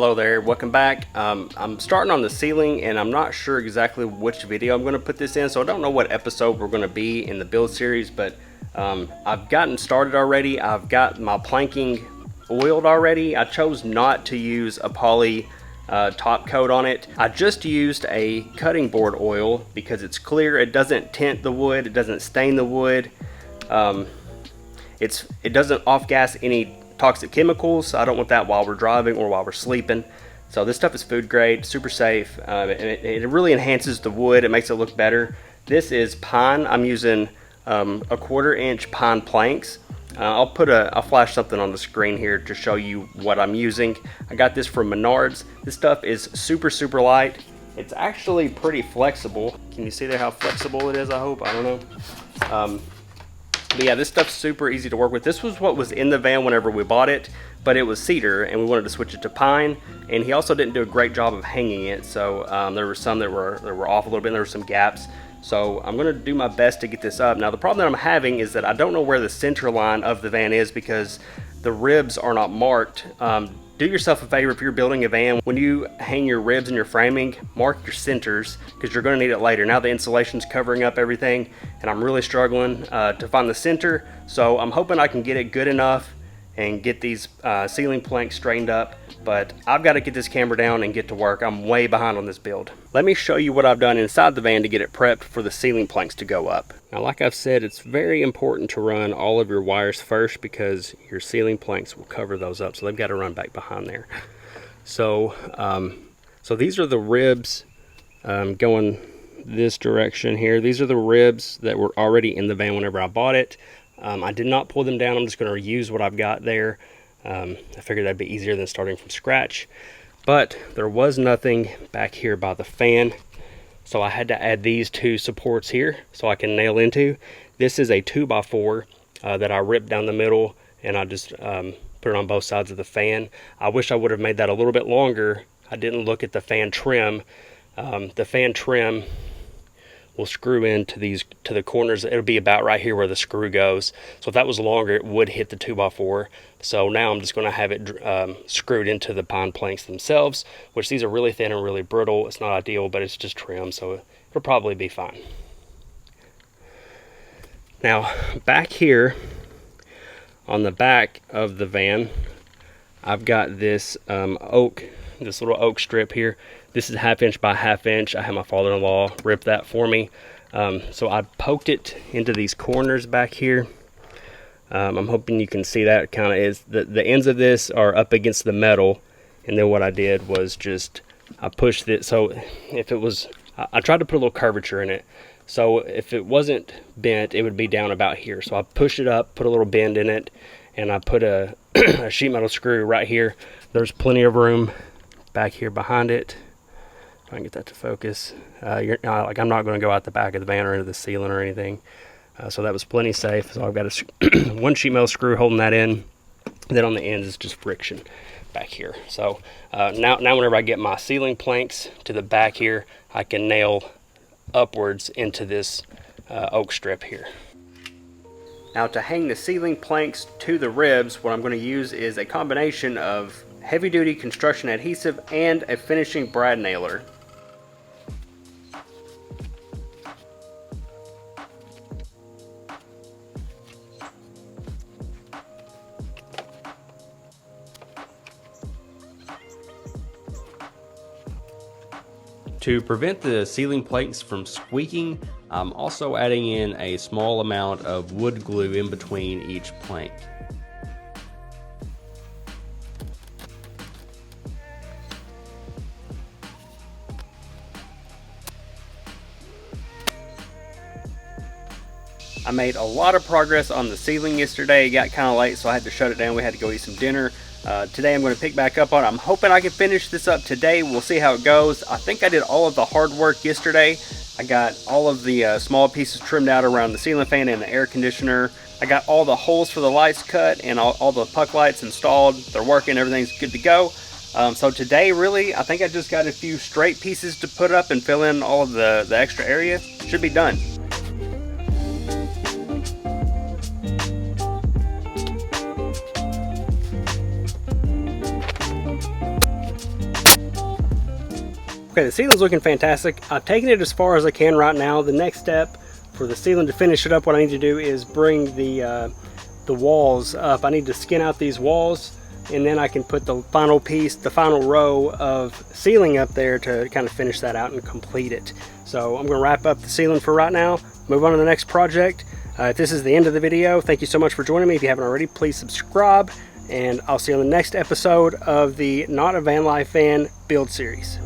Hello there, welcome back. I'm starting on the ceiling and I'm not sure exactly which video I'm going to put this in, so I don't know what episode we're going to be in the build series, but I've gotten started already. I've got my planking oiled already. I chose not to use a poly top coat on it. I just used a cutting board oil because it's clear, it doesn't tint the wood, it doesn't stain the wood, it doesn't off-gas any toxic chemicals. I don't want that while we're driving or while we're sleeping. So this stuff is food grade, super safe, and it really enhances the wood. It makes it look better. This is pine. I'm using a 1/4 inch pine planks. I'll flash something on the screen here to show you what I'm using. I got this from Menards. This stuff is super light. It's actually pretty flexible. Can you see there how flexible it is? I hope. I don't know. But yeah, this stuff's super easy to work with. This was what was in the van whenever we bought it, but it was cedar and we wanted to switch it to pine. And he also didn't do a great job of hanging it. So there were some that were off a little bit and there were some gaps. So I'm gonna do my best to get this up. Now the problem that I'm having is that I don't know where the center line of the van is because the ribs are not marked. Do yourself a favor if you're building a van, when you hang your ribs and your framing, mark your centers because you're going to need it later. Now the insulation's covering up everything and I'm really struggling to find the center. So I'm hoping I can get it good enough and get these ceiling planks straightened up. But I've got to get this camera down and get to work. I'm way behind on this build. Let me show you what I've done inside the van to get it prepped for the ceiling planks to go up. Now, like I've said, it's very important to run all of your wires first because your ceiling planks will cover those up. So they've got to run back behind there. So, so these are the ribs going this direction here. These are the ribs that were already in the van whenever I bought it. I did not pull them down. I'm just going to reuse what I've got there. I figured that'd be easier than starting from scratch, but there was nothing back here by the fan, so I had to add these two supports here so I can nail into. This is a 2x4 that I ripped down the middle and I just put it on both sides of the fan. I wish I would have made that a little bit longer. I didn't look at the fan trim. The fan trim will screw into these to the corners. It'll be about right here where the screw goes. So if that was longer, it would hit the 2x4. So now I'm just going to have it screwed into the pine planks themselves, which these are really thin and really brittle. It's not ideal, but it's just trim, so it'll probably be fine. Now back here on the back of the van, I've got this this little oak strip here. This is 1/2 inch by 1/2 inch. I had my father-in-law rip that for me. So I poked it into these corners back here. I'm hoping you can see that. Kind of is the ends of this are up against the metal, and then what I did was just I pushed it. So if it was, I tried to put a little curvature in it. So if it wasn't bent, it would be down about here. So I pushed it up, put a little bend in it, and I put a, a sheet metal screw right here. There's plenty of room back here behind it. If I can get that to focus. Like I'm not going to go out the back of the van or into the ceiling or anything. So that was plenty safe. So I've got a one sheet metal screw holding that in. And then on the ends is just friction back here. So now whenever I get my ceiling planks to the back here, I can nail upwards into this oak strip here. Now to hang the ceiling planks to the ribs, what I'm going to use is a combination of heavy duty construction adhesive and a finishing brad nailer. To prevent the ceiling planks from squeaking, I'm also adding in a small amount of wood glue in between each plank. I made a lot of progress on the ceiling yesterday. It got kind of late, so I had to shut it down. We had to go eat some dinner. Today I'm going to pick back up on it. I'm hoping I can finish this up today. We'll see how it goes. I think I did all of the hard work yesterday. I got all of the small pieces trimmed out around the ceiling fan and the air conditioner. I got all the holes for the lights cut and all the puck lights installed. They're working, everything's good to go. So today really, I think I just got a few straight pieces to put up and fill in all of the extra area. Should be done. Okay, the ceiling's looking fantastic. I've taken it as far as I can right now. The next step for the ceiling to finish it up, what I need to do is bring the walls up. I need to skin out these walls, and then I can put the final piece, the final row of ceiling up there to kind of finish that out and complete it. So I'm going to wrap up the ceiling for right now, move on to the next project. If this is the end of the video, thank you so much for joining me. If you haven't already, please subscribe, and I'll see you on the next episode of the Not a Van Life Fan build series.